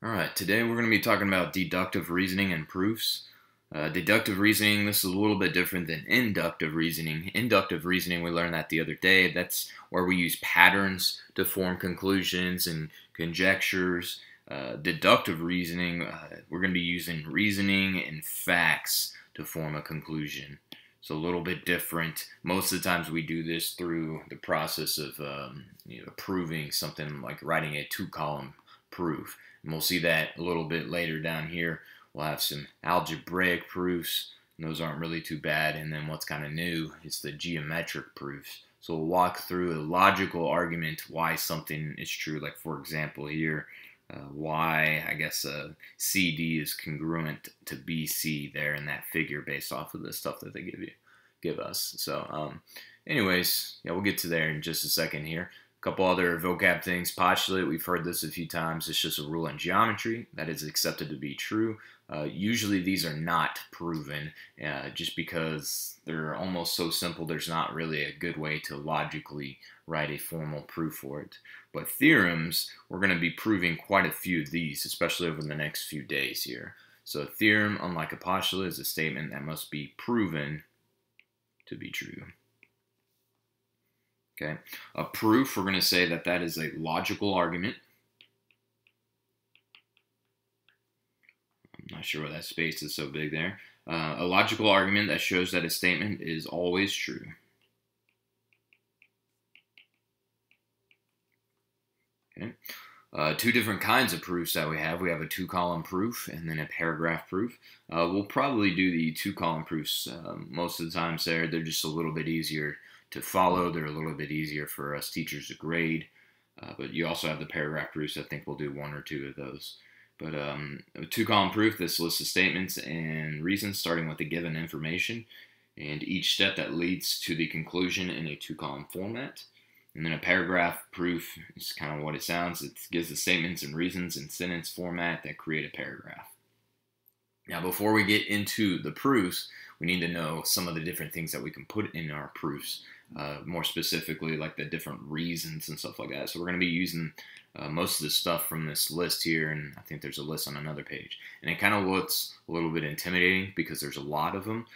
Alright, today we're going to be talking about deductive reasoning and proofs. Deductive reasoning, this is a little bit different than inductive reasoning. Inductive reasoning, we learned that the other day. That's where we use patterns to form conclusions and conjectures. Deductive reasoning, we're going to be using reasoning and facts to form a conclusion. It's a little bit different. Most of the times we do this through the process of proving something, like writing a two-column proof. And we'll see that a little bit later down here. We'll have some algebraic proofs, and those aren't really too bad. And then what's kind of new is the geometric proofs. So we'll walk through a logical argument why something is true. Like, for example, here, why, I guess, CD is congruent to BC there in that figure based off of the stuff that they give us. So, anyways, yeah, we'll get to there in just a second here. Couple other vocab things. Postulate, we've heard this a few times. It's just a rule in geometry that is accepted to be true. Usually these are not proven just because they're almost so simple there's not really a good way to logically write a formal proof for it. But theorems, we're going to be proving quite a few of these, especially over the next few days here. So a theorem, unlike a postulate, is a statement that must be proven to be true. Okay, a proof, we're going to say that that is a logical argument. I'm not sure why that space is so big there. A logical argument that shows that a statement is always true. Okay. Two different kinds of proofs that we have. We have a two-column proof and then a paragraph proof. We'll probably do the two-column proofs most of the times there. They're just a little bit easier to follow. They're a little bit easier for us teachers to grade. But you also have the paragraph proofs. I think we'll do one or two of those. But a two-column proof, this lists the statements and reasons starting with the given information and each step that leads to the conclusion in a two-column format. And then a paragraph proof is kind of what it sounds. It gives the statements and reasons in sentence format that create a paragraph. Now, before we get into the proofs, we need to know some of the different things that we can put in our proofs, more specifically like the different reasons and stuff like that. So we're going to be using most of the stuff from this list here, and I think there's a list on another page. And it kind of looks a little bit intimidating because there's a lot of them,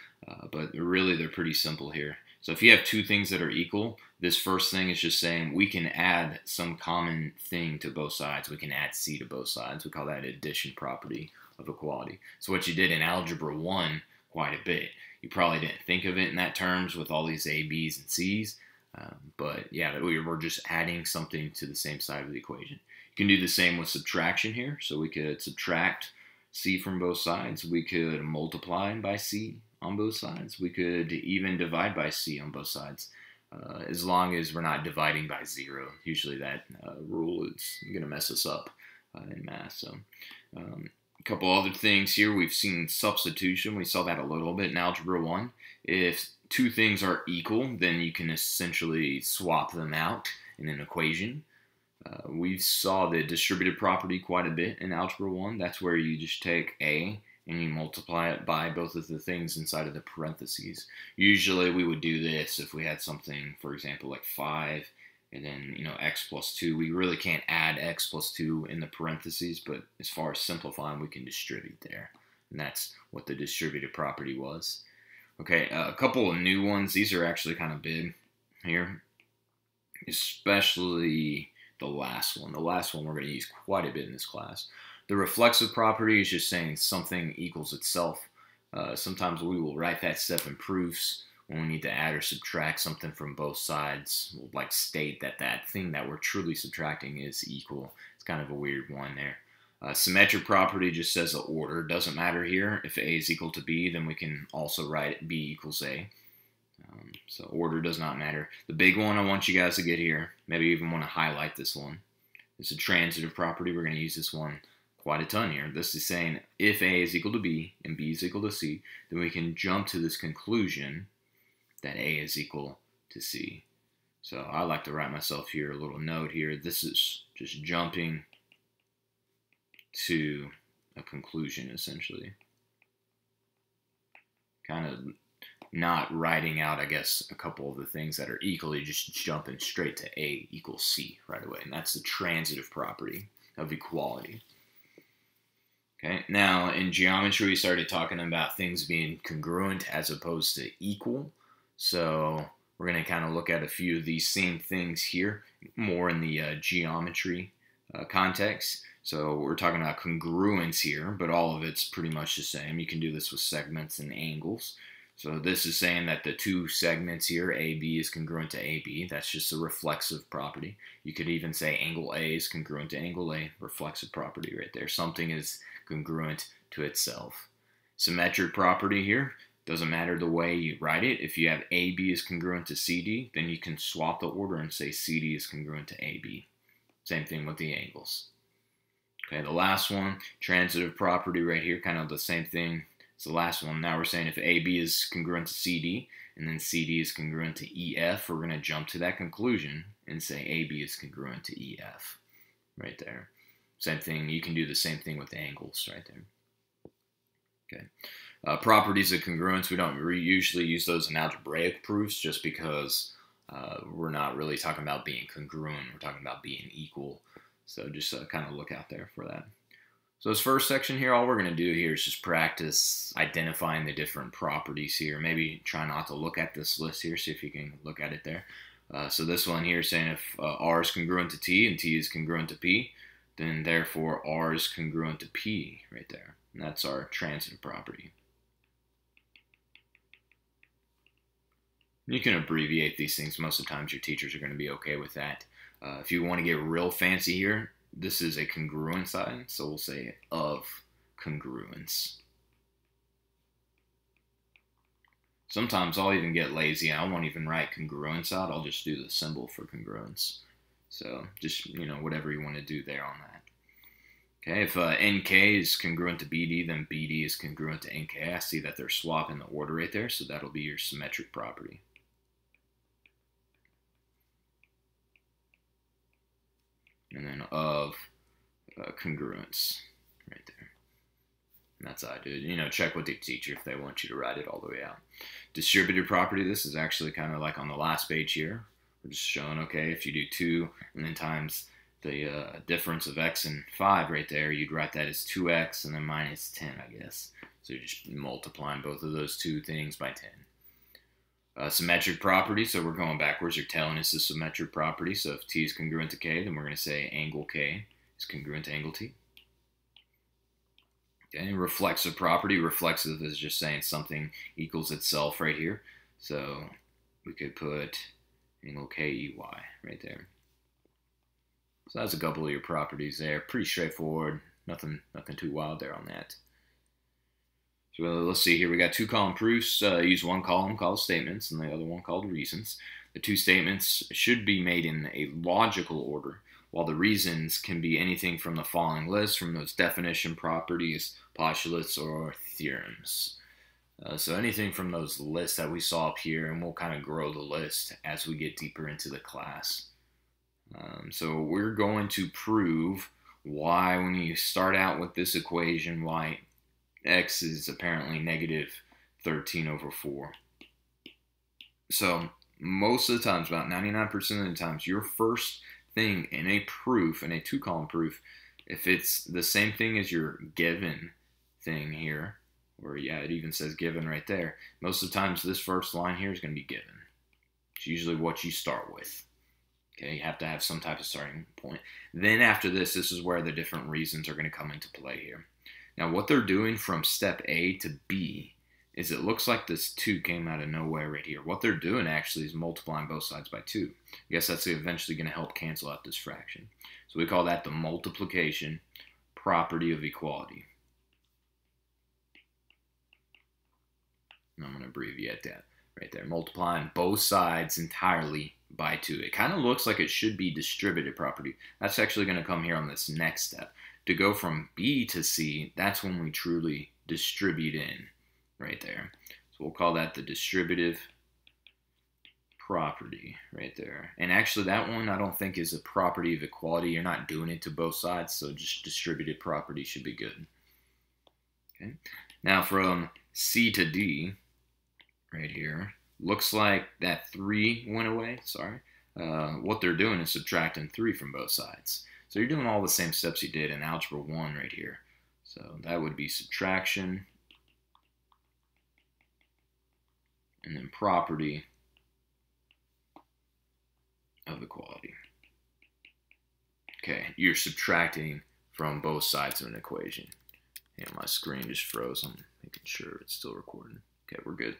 but really they're pretty simple here. So if you have two things that are equal, this first thing is just saying we can add some common thing to both sides. We can add C to both sides. We call that addition property of equality. So what you did in Algebra 1 quite a bit. You probably didn't think of it in that terms with all these A, B's, and C's. But yeah, we're just adding something to the same side of the equation. You can do the same with subtraction here. So we could subtract C from both sides. We could multiply by C on both sides. We could even divide by C on both sides, as long as we're not dividing by 0. Usually that rule is going to mess us up in math. So a couple other things here. We've seen substitution. We saw that a little bit in Algebra 1. If two things are equal, then you can essentially swap them out in an equation. We saw the distributive property quite a bit in Algebra 1. That's where you just take A and you multiply it by both of the things inside of the parentheses. Usually we would do this if we had something, for example, like 5 and then, x plus 2. We really can't add x plus 2 in the parentheses, but as far as simplifying, we can distribute there. And that's what the distributive property was. Okay, a couple of new ones. These are actually kind of big here, especially the last one. The last one we're going to use quite a bit in this class. The reflexive property is just saying something equals itself. Sometimes we will write that step in proofs when we need to add or subtract something from both sides. We'll like state that that thing that we're truly subtracting is equal. It's kind of a weird one there. Symmetric property just says the order. Doesn't matter here. If A is equal to B, then we can also write B equals A. So order does not matter. The big one I want you guys to get here, maybe even want to highlight this one, is a transitive property. We're going to use this one quite a ton here. This is saying if A is equal to B and B is equal to C, then we can jump to this conclusion that A is equal to C. So I like to write myself here a little note here. This is just jumping to a conclusion, essentially. Kind of not writing out, I guess, a couple of the things that are equally, just jumping straight to A equals C right away. And that's the transitive property of equality. Okay, now in geometry, we started talking about things being congruent as opposed to equal. So we're going to kind of look at a few of these same things here, more in the geometry context. So we're talking about congruence here, but all of it's pretty much the same. You can do this with segments and angles. So this is saying that the two segments here, AB is congruent to AB. That's just a reflexive property. You could even say angle A is congruent to angle A, reflexive property right there. Something is congruent to itself. Symmetric property here, doesn't matter the way you write it. If you have AB is congruent to CD, then you can swap the order and say CD is congruent to AB. Same thing with the angles. Okay, the last one, transitive property right here, kind of the same thing. It's the last one. Now we're saying if AB is congruent to CD and then CD is congruent to EF, we're going to jump to that conclusion and say AB is congruent to EF right there. Same thing. You can do the same thing with the angles right there. Okay. Properties of congruence, we don't usually use those in algebraic proofs just because we're not really talking about being congruent. We're talking about being equal. So just kind of look out there for that. So this first section here, all we're going to do here is just practice identifying the different properties here. Maybe try not to look at this list here, see if you can look at it there. So this one here is saying if R is congruent to T and T is congruent to P, then therefore R is congruent to P right there. And that's our transitive property. You can abbreviate these things. Most of the times your teachers are going to be okay with that. If you want to get real fancy here, this is a congruent sign, so we'll say of congruence. Sometimes I'll even get lazy. I won't even write congruence out. I'll just do the symbol for congruence. So just, whatever you want to do there on that. Okay, if NK is congruent to BD, then BD is congruent to NK. I see that they're swapping the order right there, so that'll be your symmetric property. And then of congruence right there. And that's how I do it. Check with the teacher if they want you to write it all the way out. Distributive property, this is actually kind of like on the last page here. We're just showing, okay, if you do 2 and then times the difference of x and 5 right there, you'd write that as 2x and then minus 10, I guess. So you're just multiplying both of those two things by 10. Symmetric property, so we're going backwards. You're telling us the symmetric property. So if T is congruent to K, then we're going to say angle K is congruent to angle T. Okay, reflexive property. Reflexive is just saying something equals itself right here. So we could put angle KEY right there. So that's a couple of your properties there. Pretty straightforward. Nothing too wild there on that. So let's see here. We got 2 column proofs. Use one column called statements and the other one called reasons. The 2 statements should be made in a logical order, while the reasons can be anything from the following list, from those definition properties, postulates, or theorems. So anything from those lists that we saw up here, and we'll kind of grow the list as we get deeper into the class. So we're going to prove why, when you start out with this equation, why x is apparently negative 13 over 4. So most of the times, about 99% of the times, your first thing in a proof, in a 2 column proof, if it's the same thing as your given thing here, or yeah, it even says given right there, most of the times this first line here is going to be given. It's usually what you start with. Okay, you have to have some type of starting point. Then after this is where the different reasons are going to come into play here. Now what they're doing from step A to B is, it looks like this 2 came out of nowhere right here. What they're doing actually is multiplying both sides by 2. I guess that's eventually going to help cancel out this fraction. So we call that the multiplication property of equality. And I'm going to abbreviate that right there. Multiplying both sides entirely by 2. It kind of looks like it should be distributive property. That's actually going to come here on this next step. To go from B to C, that's when we truly distribute in right there. So we'll call that the distributive property right there. And actually that one I don't think is a property of equality. You're not doing it to both sides, so just distributive property should be good. Okay. Now from C to D right here, looks like that 3 went away. Sorry. What they're doing is subtracting 3 from both sides. So you're doing all the same steps you did in Algebra 1 right here. So that would be subtraction, and then property of equality. Okay, you're subtracting from both sides of an equation. Yeah, my screen just froze. I'm making sure it's still recording. Okay, we're good.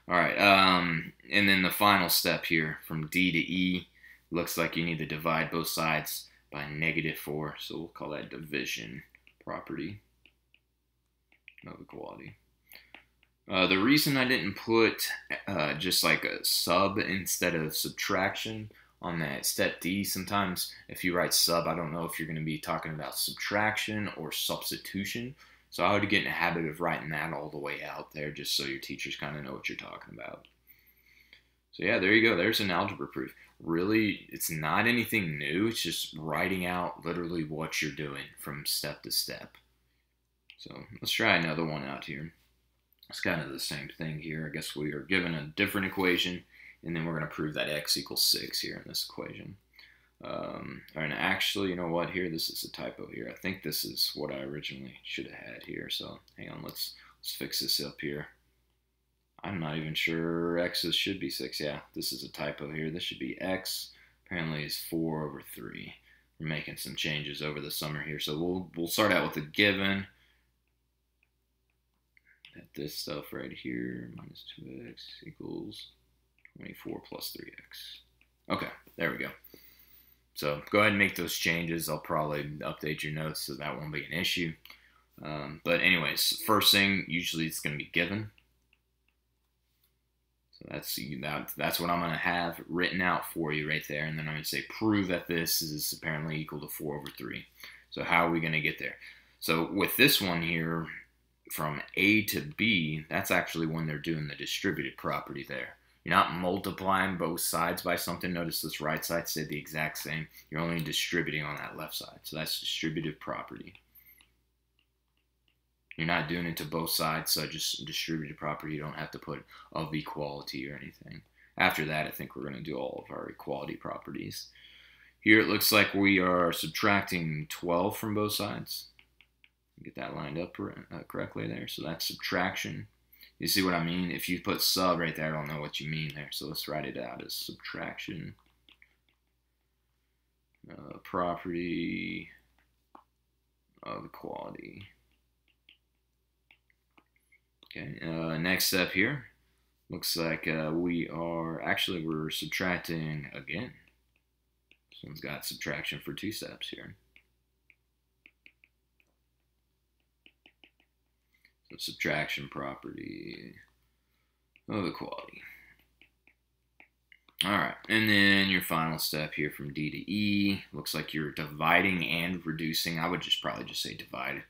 All right, and then the final step here from D to E, looks like you need to divide both sides by -4, so we'll call that division property of equality. The reason I didn't put just like a sub instead of subtraction on that step D, sometimes if you write sub, I don't know if you're going to be talking about subtraction or substitution. So I would get in the habit of writing that all the way out there just so your teachers kind of know what you're talking about. So yeah, there you go. There's an algebra proof. Really, it's not anything new. It's just writing out literally what you're doing from step to step. So let's try another one out here. It's kind of the same thing here. I guess we are given a different equation, and then we're going to prove that x equals 6 here in this equation. And actually, you know what? Here, this is a typo here. I think this is what I originally should have had here. So hang on, let's fix this up here. I'm not even sure x's should be 6. Yeah, this is a typo here. This should be x. Apparently, is 4/3. We're making some changes over the summer here, so we'll start out with a given. At this stuff right here, minus 2x equals 24 plus 3x. Okay, there we go. So go ahead and make those changes. I'll probably update your notes so that won't be an issue. But anyways, first thing, usually it's going to be given. So that's what I'm going to have written out for you right there. And then I'm going to say prove that this is apparently equal to 4/3. So how are we going to get there? So with this one here, from A to B, that's actually when they're doing the distributive property there. You're not multiplying both sides by something. Notice this right side stayed the exact same. You're only distributing on that left side. So that's distributive property. You're not doing it to both sides, so just distributive property. You don't have to put of equality or anything. After that, I think we're going to do all of our equality properties. Here it looks like we are subtracting 12 from both sides. Get that lined up correctly there. So that's subtraction. You see what I mean? If you put sub right there, I don't know what you mean there. So let's write it out as subtraction. Property of equality. Okay, next step here. Looks like we're subtracting again. This one's got subtraction for 2 steps here. Subtraction property of equality. All right, and then your final step here from D to E, looks like you're dividing and reducing. I would probably just say divide.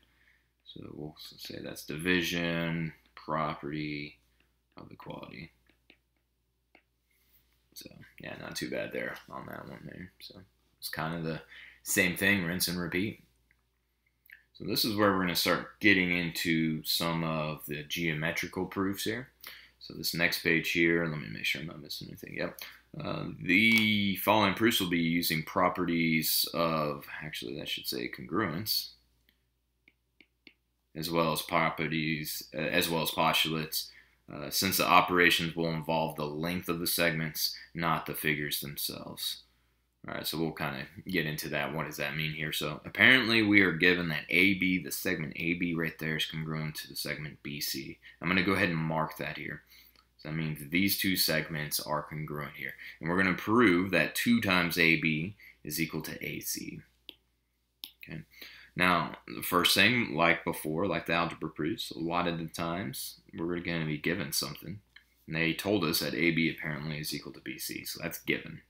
So we'll say that's division property of equality. So yeah, not too bad there on that one there. So it's kind of the same thing, rinse and repeat. So this is where we're going to start getting into some of the geometrical proofs here. So this next page here, let me make sure I'm not missing anything. Yep. The following proofs will be using properties of, actually that should say congruence, as well as properties, as well as postulates, since the operations will involve the length of the segments, not the figures themselves. All right, so we'll kind of get into that. What does that mean here? So apparently we are given that AB, the segment AB right there, is congruent to the segment BC. I'm going to go ahead and mark that here. So that means these two segments are congruent here. And we're going to prove that 2 times AB is equal to AC. Okay. Now, the first thing, like before, like the algebra proofs, a lot of the times we're going to be given something. And they told us that AB apparently is equal to BC, so that's given.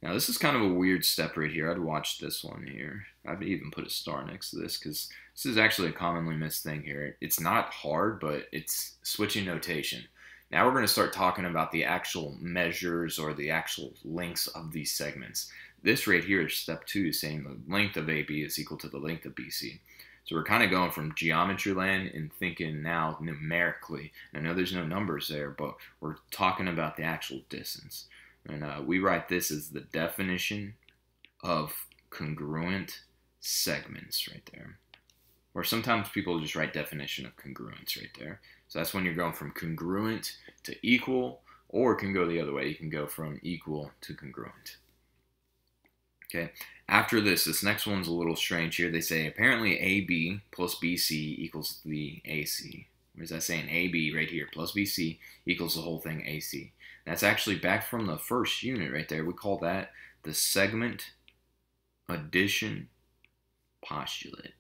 Now, this is kind of a weird step right here. I'd watch this one here. I'd even put a star next to this because this is actually a commonly missed thing here. It's not hard, but it's switching notation. Now we're going to start talking about the actual measures or the actual lengths of these segments. This right here is step 2, saying the length of AB is equal to the length of BC. So we're kind of going from geometry land and thinking now numerically. I know there's no numbers there, but we're talking about the actual distance. And we write this as the definition of congruent segments right there. Or sometimes people just write definition of congruence right there. So that's when you're going from congruent to equal, or it can go the other way. You can go from equal to congruent. Okay, after this next one's a little strange here. They say apparently AB plus BC equals the AC. What is that saying? AB right here plus BC equals the whole thing AC. That's actually back from the first unit right there. We call that the segment addition postulate.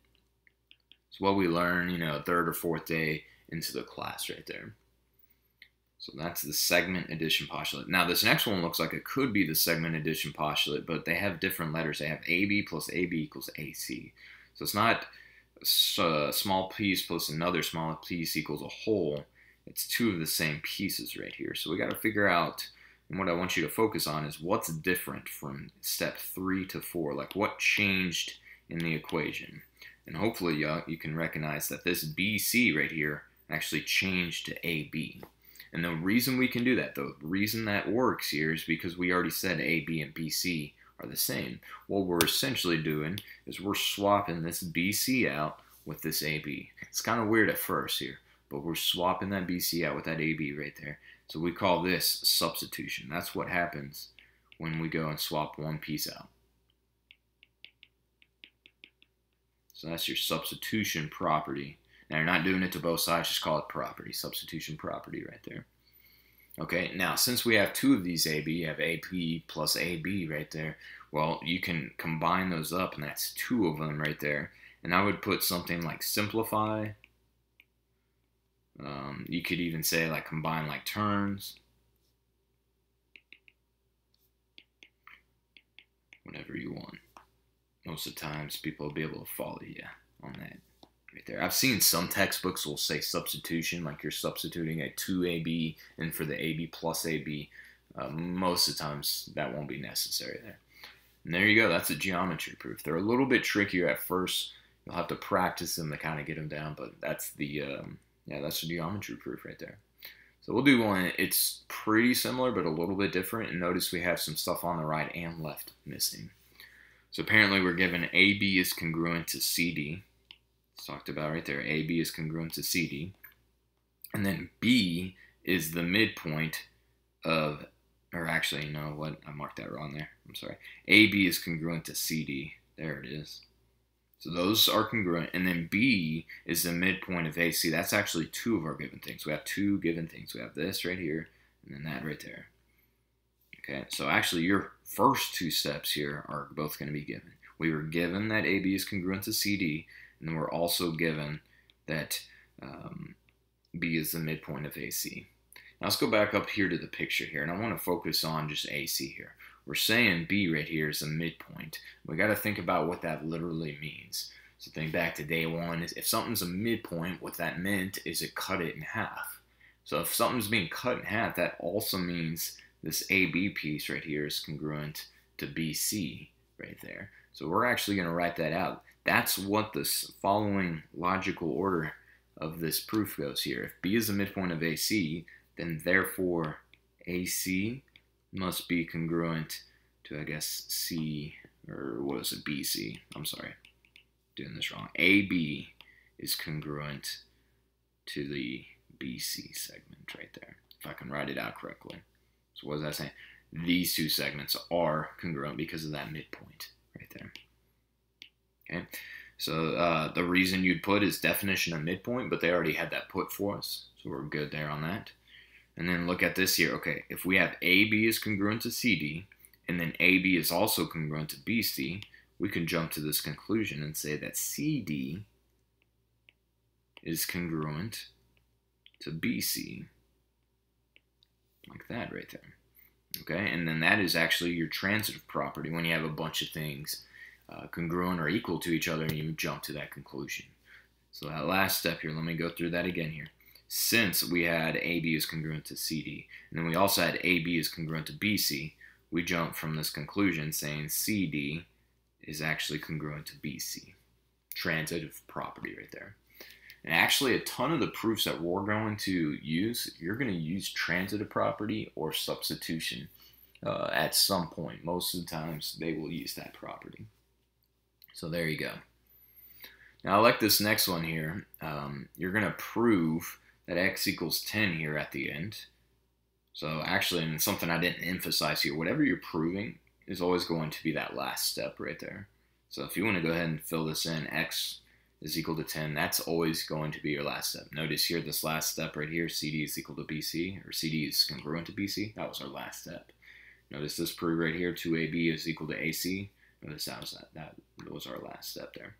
It's what we learn, third or fourth day into the class right there. So that's the segment addition postulate. Now this next one looks like it could be the segment addition postulate, but they have different letters. They have AB plus AB equals AC. So it's not a small piece plus another small piece equals a whole. It's two of the same pieces right here. So we got to figure out, and what I want you to focus on is what's different from step 3 to 4. Like what changed in the equation. And hopefully you can recognize that this BC right here actually changed to AB. And the reason we can do that, the reason that works here is because we already said AB and BC are the same. What we're essentially doing is we're swapping this BC out with this AB. It's kind of weird at first here, but we're swapping that BC out with that AB right there. So we call this substitution. That's what happens when we go and swap one piece out. So that's your substitution property. Now you're not doing it to both sides, just call it property, substitution property right there. Okay, now since we have two of these AB, you have AP plus AB right there, well, you can combine those up, and that's two of them right there. And I would put something like simplify. You could even say like combine like terms. Whatever you want. Most of the times people will be able to follow you on that right there. I've seen some textbooks will say substitution, like you're substituting a 2AB in for the AB plus AB. Most of the times that won't be necessary there. And there you go. That's a geometry proof. They're a little bit trickier at first. You'll have to practice them to kind of get them down, but that's the that's the geometry proof right there. So we'll do one. It's pretty similar, but a little bit different. And notice we have some stuff on the right and left missing. So apparently we're given AB is congruent to CD. It's talked about right there. AB is congruent to CD. And then B is the midpoint of, or actually, you know what? I marked that wrong there. I'm sorry. AB is congruent to CD. There it is. So those are congruent. And then B is the midpoint of AC. That's actually two of our given things. We have two given things. We have this right here and then that right there. Okay, so actually your first two steps here are both going to be given. We were given that AB is congruent to CD, and then we're also given that B is the midpoint of AC. Now let's go back up here to the picture here, and I want to focus on just AC here. We're saying B right here is a midpoint. We got to think about what that literally means. So think back to day one. If something's a midpoint, what that meant is it cut it in half. So if something's being cut in half, that also means this AB piece right here is congruent to BC right there. So we're actually going to write that out. That's what this following logical order of this proof goes here. If B is the midpoint of AC, then therefore AC must be congruent to, I guess, C, or what is it, BC. I'm sorry, doing this wrong. AB is congruent to the BC segment right there, if I can write it out correctly. So what is that saying? These two segments are congruent because of that midpoint right there. Okay, so the reason you'd put is definition of midpoint, but they already had that put for us, so we're good there on that. And then look at this here. Okay, if we have AB is congruent to CD, and then AB is also congruent to BC, we can jump to this conclusion and say that CD is congruent to BC. Like that right there. Okay, and then that is actually your transitive property when you have a bunch of things congruent or equal to each other and you jump to that conclusion. So that last step here, let me go through that again here. Since we had AB is congruent to CD, and then we also had AB is congruent to BC, we jump from this conclusion saying CD is actually congruent to BC. Transitive property right there. And actually, a ton of the proofs that we're going to use, you're going to use transitive property or substitution at some point. Most of the times, they will use that property. So there you go. Now I like this next one here. You're going to prove that x equals 10 here at the end. So actually, and something I didn't emphasize here, whatever you're proving is always going to be that last step right there. So if you want to go ahead and fill this in, x is equal to 10, that's always going to be your last step. Notice here, this last step right here, CD is equal to BC, or CD is congruent to BC. That was our last step. Notice this proof right here, 2AB is equal to AC. Notice that was our last step there.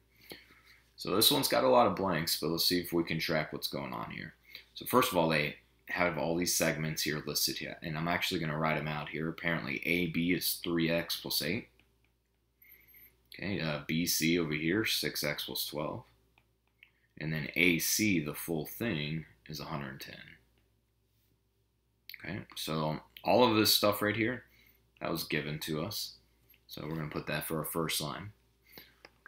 So this one's got a lot of blanks, but let's see if we can track what's going on here. So first of all, they have all these segments here listed here, and I'm actually going to write them out here. Apparently, AB is 3x plus 8. Okay, BC over here, 6x plus 12. And then AC, the full thing, is 110. Okay, so all of this stuff right here, that was given to us. So we're going to put that for our first line.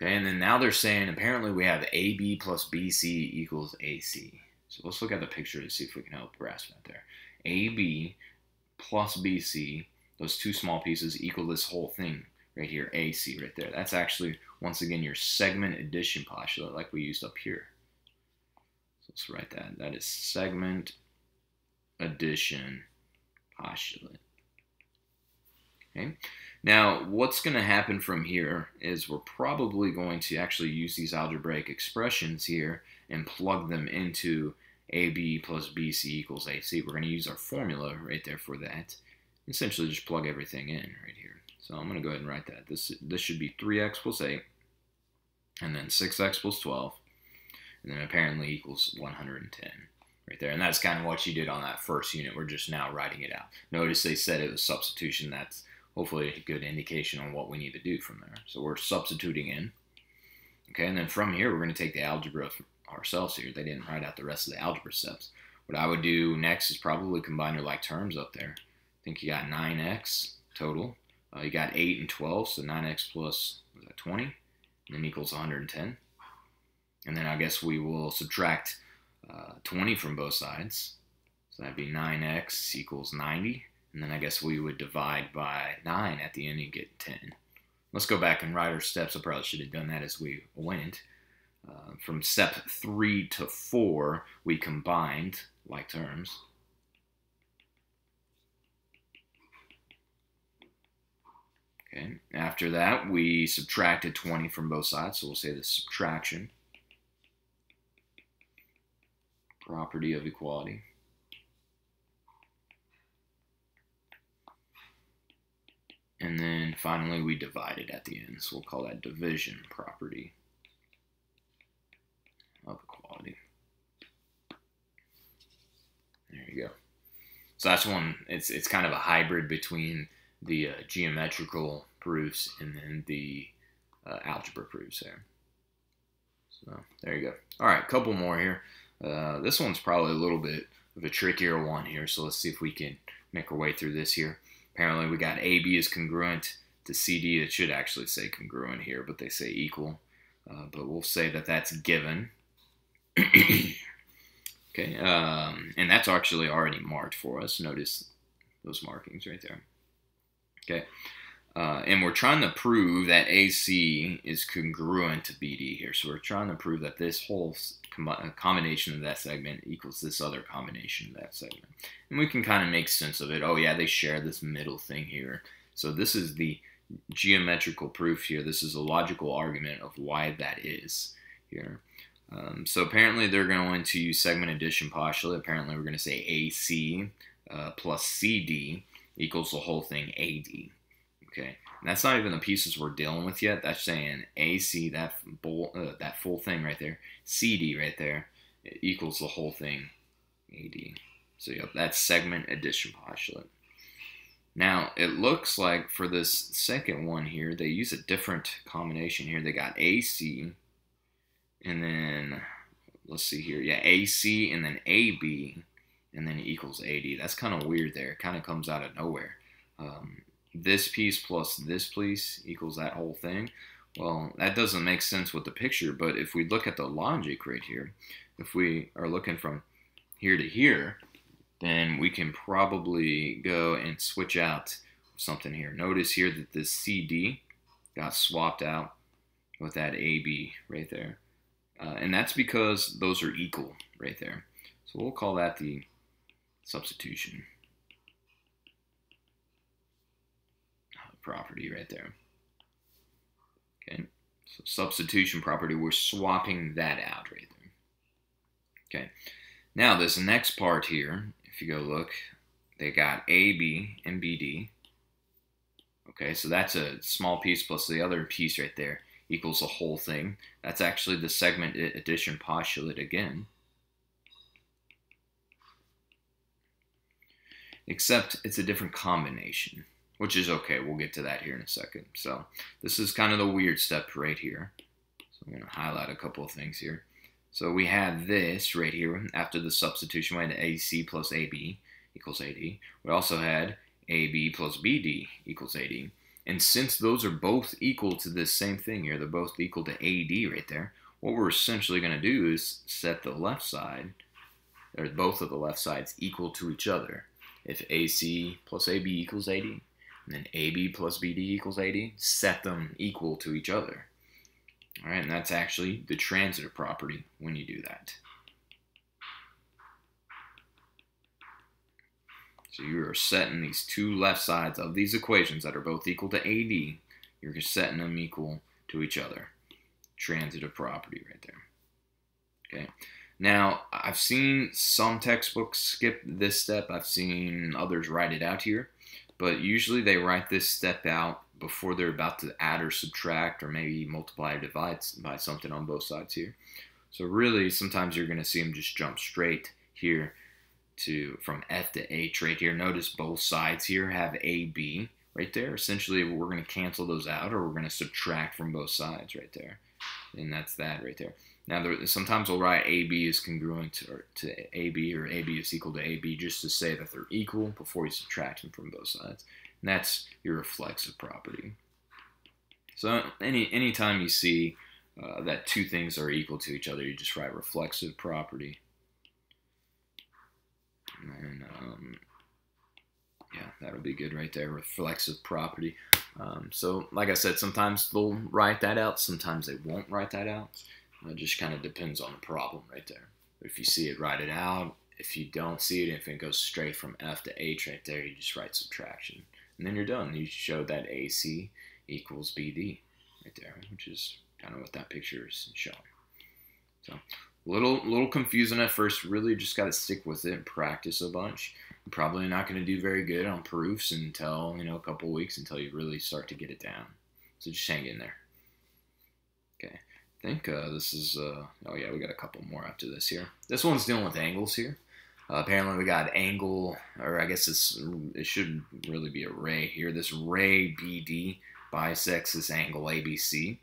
Okay, and then now they're saying apparently we have AB plus BC equals AC. So let's look at the picture to see if we can help grasp that there. AB plus BC, those two small pieces equal this whole thing right here, AC right there. That's actually, once again, your segment addition postulate like we used up here. So let's write that. That is segment addition postulate. Okay. Now, what's going to happen from here is we're probably going to actually use these algebraic expressions here and plug them into AB plus BC equals AC. We're going to use our formula right there for that. Essentially, just plug everything in right here. So I'm going to go ahead and write that. This should be 3x plus 8, and then 6x plus 12, and then apparently equals 110 right there. And that's kind of what you did on that first unit. We're just now writing it out. Notice they said it was substitution. That's hopefully a good indication on what we need to do from there. So we're substituting in. Okay, and then from here, we're going to take the algebra ourselves here. They didn't write out the rest of the algebra steps. What I would do next is probably combine your like terms up there. I think you got 9x total. You got 8 and 12, so 9x plus, was that 20? And then equals 110. And then I guess we will subtract 20 from both sides. So that'd be 9x equals 90. And then I guess we would divide by 9 at the end and get 10. Let's go back and write our steps. I probably should have done that as we went. From step 3 to 4, we combined like terms. Okay. After that, we subtracted 20 from both sides, so we'll say the subtraction property of equality. And then finally, we divided at the end, so we'll call that division property of equality. There you go. So that's one. It's kind of a hybrid between the geometrical proofs and then the algebra proofs there. So there you go. All right, a couple more here. This one's probably a little bit of a trickier one here, so let's see if we can make our way through this here. Apparently we got AB is congruent to CD. It should actually say congruent here, but they say equal. But we'll say that that's given. Okay, and that's actually already marked for us. Notice those markings right there. Okay, and we're trying to prove that AC is congruent to BD here. So we're trying to prove that this whole combination of that segment equals this other combination of that segment. And we can kind of make sense of it. Oh yeah, they share this middle thing here. So this is the geometrical proof here. This is a logical argument of why that is here. So apparently they're going to use segment addition postulate. Apparently we're going to say AC plus CD equals the whole thing AD. Okay, and that's not even the pieces we're dealing with yet. That's saying AC, that full thing right there, CD right there, equals the whole thing AD. So yep, that's segment addition postulate. Now, it looks like for this second one here, they use a different combination here. They got AC, and then, let's see here, yeah, AC, and then AB, and then it equals AD. That's kind of weird there. It kind of comes out of nowhere. This piece plus this piece equals that whole thing. Well, that doesn't make sense with the picture, but if we look at the logic right here, if we are looking from here to here, then we can probably go and switch out something here. Notice here that this CD got swapped out with that AB right there. And that's because those are equal right there. So we'll call that the substitution property right there. Okay, so substitution property, we're swapping that out right there. Okay, now this next part here, if you go look, they got AB and BD. Okay, so that's a small piece plus the other piece right there equals the whole thing. That's actually the segment addition postulate again. Except it's a different combination, which is okay. We'll get to that here in a second. So this is kind of the weird step right here. So I'm going to highlight a couple of things here. So we had this right here. After the substitution, we had AC plus AB equals AD. We also had AB plus BD equals AD. And since those are both equal to this same thing here, they're both equal to AD right there, what we're essentially going to do is set the left side, or both of the left sides, equal to each other. If AC plus AB equals AD, and then AB plus BD equals AD, set them equal to each other. All right, and that's actually the transitive property when you do that. So you are setting these two left sides of these equations that are both equal to AD, you're setting them equal to each other. Transitive property right there. Okay. Now, I've seen some textbooks skip this step. I've seen others write it out here. But usually they write this step out before they're about to add or subtract or maybe multiply or divide by something on both sides here. So really, sometimes you're going to see them just jump straight here from F to H right here. Notice both sides here have AB right there. Essentially, we're going to cancel those out or we're going to subtract from both sides right there. And that's that right there. Now, sometimes we'll write AB is congruent to AB or AB is equal to AB just to say that they're equal before you subtract them from both sides. And that's your reflexive property. So anytime you see that two things are equal to each other, you just write reflexive property. And yeah, that'll be good right there, reflexive property. So like I said, sometimes they'll write that out, sometimes they won't write that out. It just kind of depends on the problem right there. If you see it, write it out. If you don't see it, if it goes straight from F to H right there, you just write subtraction. And then you're done. You show that AC equals BD right there, which is kind of what that picture is showing. So little confusing at first. Really just got to stick with it and practice a bunch. You're probably not going to do very good on proofs until, a couple weeks until you really start to get it down. So just hang in there. Okay. I think this is, oh yeah, we got a couple more after this here. This one's dealing with angles here. Apparently we got angle, or I guess it should really be a ray here. This ray BD bisects this angle ABC.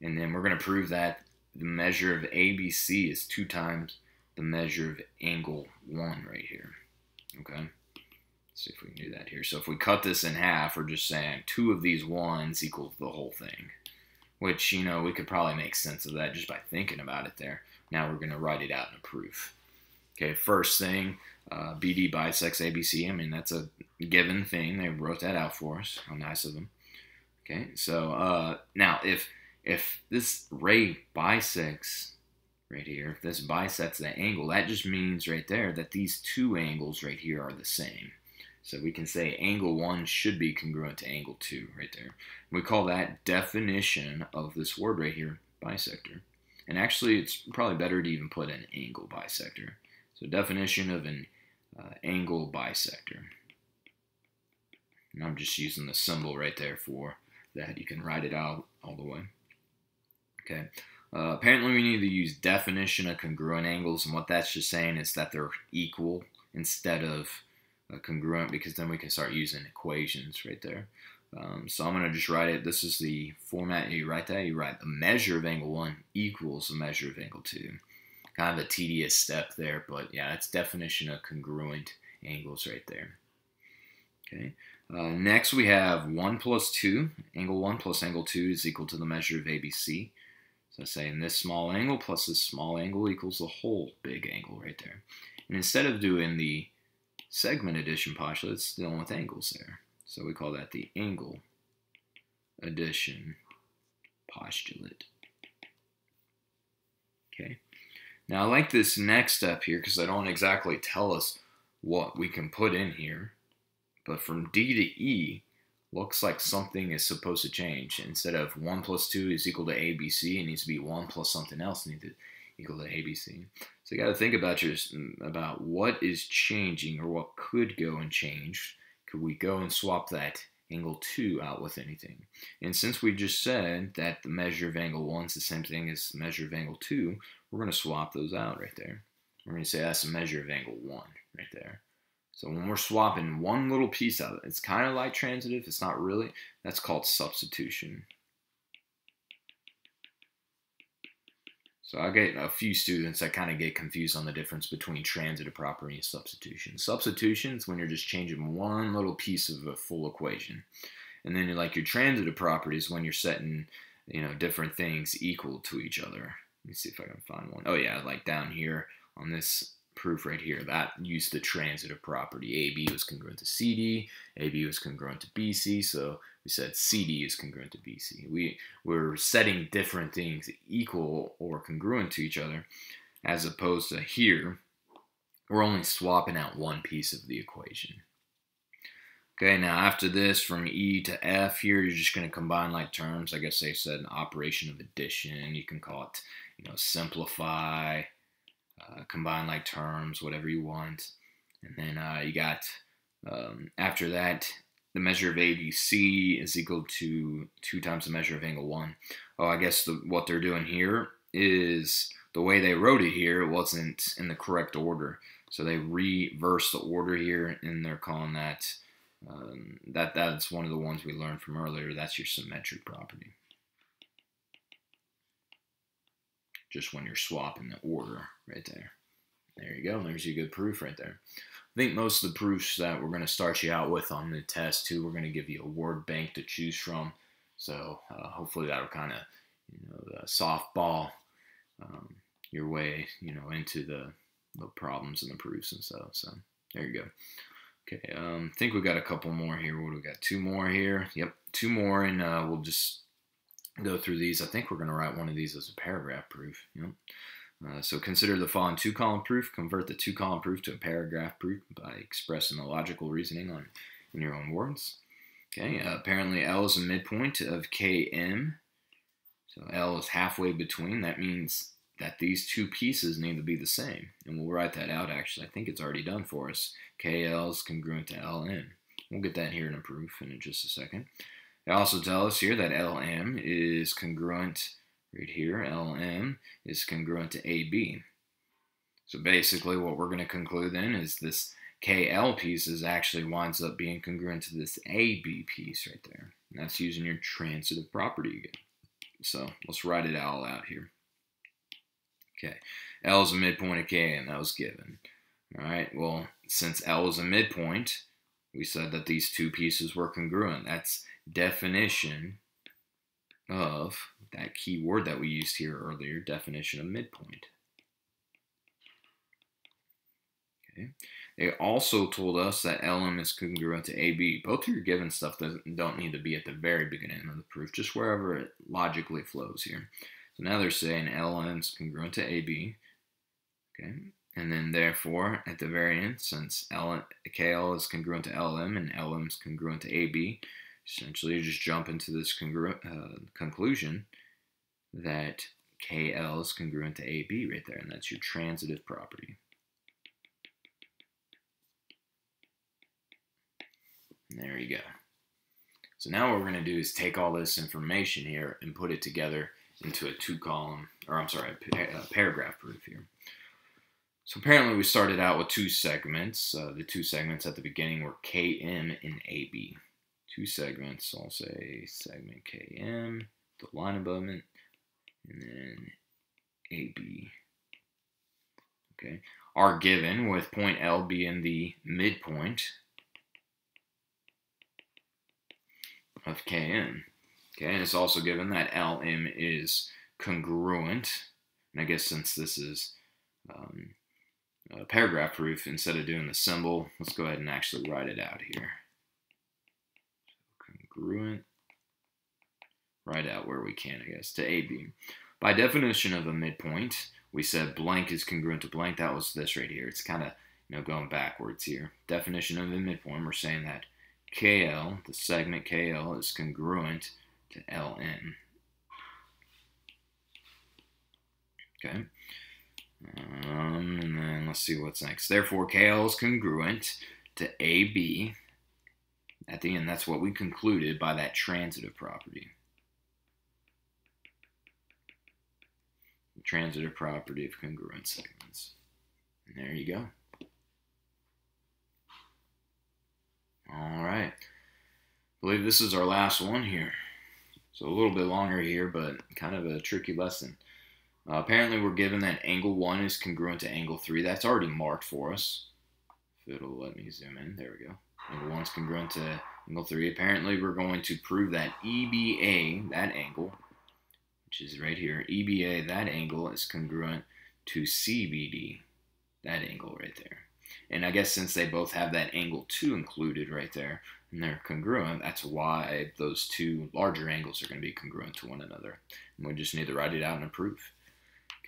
And then we're going to prove that the measure of ABC is 2 times the measure of angle 1 right here. Okay? Let's see if we can do that here. So if we cut this in half, we're just saying 2 of these 1s equals the whole thing. Which, we could probably make sense of that just by thinking about it there. Now we're going to write it out in a proof. Okay, first thing, BD bisects ABC. I mean, that's a given thing. They wrote that out for us. How nice of them. Okay, so now if this ray bisects right here, if this bisects the angle, that just means right there that these 2 angles right here are the same. So we can say angle 1 should be congruent to angle 2 right there. We call that definition of this word right here, bisector. And actually, it's probably better to even put an angle bisector. So definition of an angle bisector. And I'm just using the symbol right there for that. You can write it out all the way. Okay. Apparently, we need to use definition of congruent angles. And what that's just saying is that they're equal instead of congruent, because then we can start using equations right there. So I'm going to just write it. This is the format you write that. You write the measure of angle 1 equals the measure of angle 2. Kind of a tedious step there, but yeah, that's definition of congruent angles right there. Okay. Next we have 1 plus 2. Angle 1 plus angle 2 is equal to the measure of ABC. So saying this small angle plus this small angle equals the whole big angle right there. And instead of doing the segment addition postulate, it's dealing with angles there. So we call that the angle addition postulate. Okay. Now I like this next step here because they don't exactly tell us what we can put in here. But from D to E, looks like something is supposed to change. Instead of 1 plus 2 is equal to ABC, it needs to be 1 plus something else needs to equal to ABC. So you got to think about what is changing or what could go and change. Could we go and swap that angle 2 out with anything? And since we just said that the measure of angle 1 is the same thing as the measure of angle 2, we're going to swap those out right there. We're going to say that's the measure of angle 1 right there. So when we're swapping one little piece out, it's kind of like transitive. It's not really. That's called substitution. So I get a few students that kind of get confused on the difference between transitive property and substitution. Substitution is when you're just changing one little piece of a full equation. And then like your transitive property is when you're setting, different things equal to each other. Let me see if I can find one. Oh yeah, like down here on this proof right here, that used the transitive property. AB was congruent to CD, AB was congruent to BC, so we said CD is congruent to BC. We're setting different things equal or congruent to each other, as opposed to here, we're only swapping out one piece of the equation. Okay, now after this, from E to F here, you're just going to combine like terms. I guess they said an operation of addition. You can call it, simplify, combine like terms, whatever you want. And then you got, after that, the measure of ABC is equal to 2 times the measure of angle 1. Oh, I guess what they're doing here is the way they wrote it here, it wasn't in the correct order. So they reversed the order here, and they're calling that, that's one of the ones we learned from earlier. That's your symmetric property. Just when you're swapping the order right there. There you go. There's your good proof right there. I think most of the proofs that we're going to start you out with on the test too, we're going to give you a word bank to choose from. So hopefully that'll kind of, softball your way, into the problems and the proofs and stuff. So there you go. Okay, I think we got a couple more here. What do we got? 2 more here. Yep, 2 more, and we'll just go through these. I think we're going to write one of these as a paragraph proof. Yep. So consider the following 2-column proof. Convert the 2-column proof to a paragraph proof by expressing the logical reasoning in your own words. Okay. Apparently L is a midpoint of Km. So L is halfway between. That means that these 2 pieces need to be the same. And we'll write that out actually. I think it's already done for us. KL is congruent to LM. We'll get that here in a proof in just a second. They also tell us here that LM is congruent, right here, LM is congruent to AB. So basically what we're going to conclude then is this KL piece actually winds up being congruent to this AB piece right there. And that's using your transitive property again. So let's write it all out here. Okay, L is a midpoint of K, and that was given. All right, well, since L is a midpoint, we said that these 2 pieces were congruent. That's definition of that key word that we used here earlier, definition of midpoint. Okay. They also told us that LM is congruent to AB. Both of your given stuff don't need to be at the very beginning of the proof, just wherever it logically flows here. So now they're saying LM is congruent to AB. Okay. And then therefore, at the very end, since KL is congruent to LM and LM is congruent to AB, essentially you just jump into this conclusion that KL is congruent to AB right there, and that's your transitive property. And there you go. So now what we're going to do is take all this information here and put it together into a 2-column, or I'm sorry, a paragraph proof here. So apparently we started out with 2 segments. The 2 segments at the beginning were KM and AB. 2 segments, so I'll say segment KM, the line abutment, and then AB. Okay, are given with point L being the midpoint of KM. Okay, and it's also given that LM is congruent. And I guess since this is a paragraph proof, instead of doing the symbol, let's go ahead and actually write it out here. Congruent. Write out where we can, I guess, to AB. By definition of a midpoint, we said blank is congruent to blank. That was this right here. It's kind of, going backwards here. Definition of the midpoint, we're saying that KL, the segment KL, is congruent to LN. Okay. And then let's see what's next. Therefore, KL is congruent to AB. At the end, that's what we concluded by that transitive property. The transitive property of congruent segments. And there you go. All right. I believe this is our last one here. So a little bit longer here, but kind of a tricky lesson. Apparently, we're given that angle 1 is congruent to angle 3. That's already marked for us. If it'll let me zoom in. There we go. Angle 1 is congruent to angle 3. Apparently, we're going to prove that EBA, that angle, which is right here, EBA, that angle, is congruent to CBD, that angle right there. And I guess since they both have that angle 2 included right there, and they're congruent, that's why those two larger angles are going to be congruent to one another. And we just need to write it out in a proof.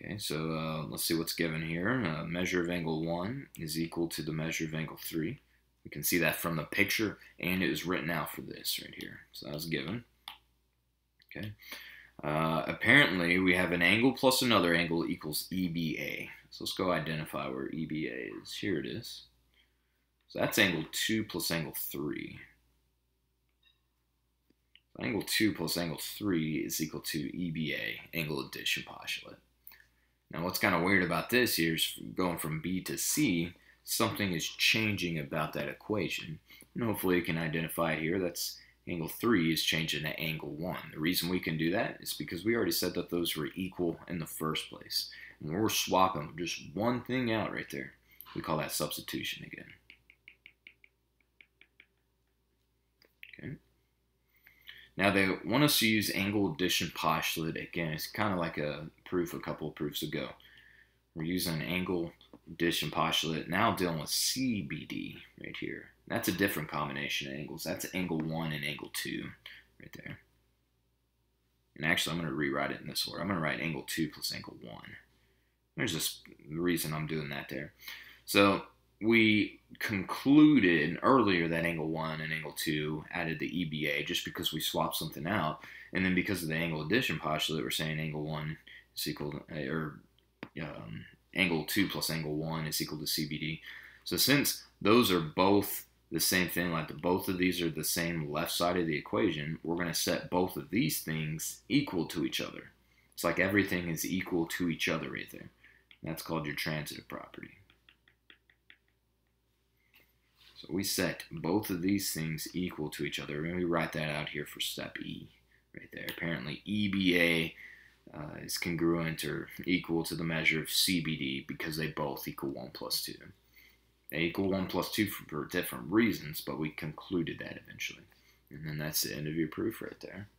Okay, so let's see what's given here. Measure of angle 1 is equal to the measure of angle 3. We can see that from the picture, and it was written out for this right here. So that was given. Okay. Apparently, we have an angle plus another angle equals EBA. So let's go identify where EBA is. Here it is. So that's angle 2 plus angle 3. So angle 2 plus angle 3 is equal to EBA, angle addition postulate. Now what's kind of weird about this here is going from B to C, something is changing about that equation. And hopefully you can identify here that's angle 3 is changing to angle 1. The reason we can do that is because we already said that those were equal in the first place. And we're swapping just one thing out right there. We call that substitution again. Okay. Now they want us to use angle addition postulate again. It's kind of like a proof a couple of proofs ago. We're using angle addition postulate now dealing with CBD right here. That's a different combination of angles. That's angle 1 and angle 2 right there. And actually, I'm going to rewrite it in this order. I'm going to write angle 2 plus angle 1. There's just the reason I'm doing that there. So we concluded earlier that angle 1 and angle 2 added the EBA just because we swapped something out. And then because of the angle addition postulate, we're saying angle 1 is equal to, angle 2 plus angle 1 is equal to CBD. So since those are both the same thing, like both of these are the same left side of the equation, we're going to set both of these things equal to each other. It's like everything is equal to each other right there. That's called your transitive property. So we set both of these things equal to each other. Let me write that out here for step E right there. Apparently EBA is congruent or equal to the measure of CBD because they both equal 1 plus 2. They equal 1 plus 2 for different reasons, but we concluded that eventually. And then that's the end of your proof right there.